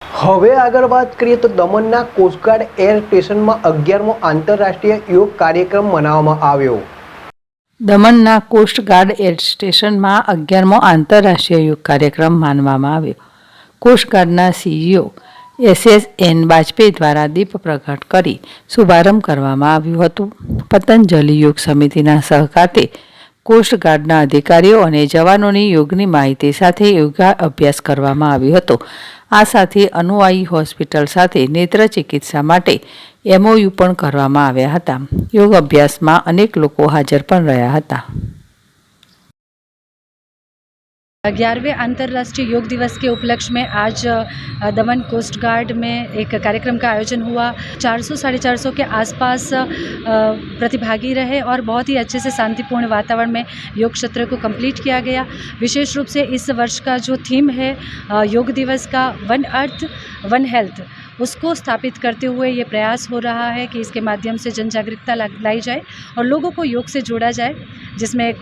હવે આગળ વાત કરીએ તો દમણના કોસ્ટગાર્ડ એર સ્ટેશનમાં 11મો આંતરરાષ્ટ્રીય યોગ કાર્યક્રમ મનાવવામાં આવ્યો। દમણના કોસ્ટગાર્ડ એર સ્ટેશનમાં 11મો આંતરરાષ્ટ્રીય યોગ કાર્યક્રમ માનવામાં આવ્યો। કોસ્ટગાર્ડના સીઈઓ SS.N. વાજપેયી દ્વારા દીપ પ્રગટ કરી શુભારંભ કરવામાં આવ્યું હતું। પતંજલિ યોગ સમિતિના સહકારથી કોસ્ટગાર્ડના અધિકારીઓ અને જવાનોની યોગની માહિતી સાથે યોગાભ્યાસ કરવામાં આવ્યો હતો। આ સાથે અનુયાયી હોસ્પિટલ સાથે નેત્ર ચિકિત્સા માટે MOU પણ કરવામાં આવ્યા હતા। યોગ અભ્યાસમાં અનેક લોકો હાજર પણ રહ્યા હતા। 11वें अंतर्राष्ट्रीय योग दिवस के उपलक्ष्य में आज दमन कोस्ट गार्ड में एक कार्यक्रम का आयोजन हुआ। 400-450 के आसपास प्रतिभागी रहे और बहुत ही अच्छे से शांतिपूर्ण वातावरण में योग सत्र को कंप्लीट किया गया। विशेष रूप से इस वर्ष का जो थीम है योग दिवस का वन अर्थ वन हेल्थ, उसको स्थापित करते हुए ये प्रयास हो रहा है कि इसके माध्यम से जन जागरूकता लाई जाए और लोगों को योग से जोड़ा जाए, जिसमें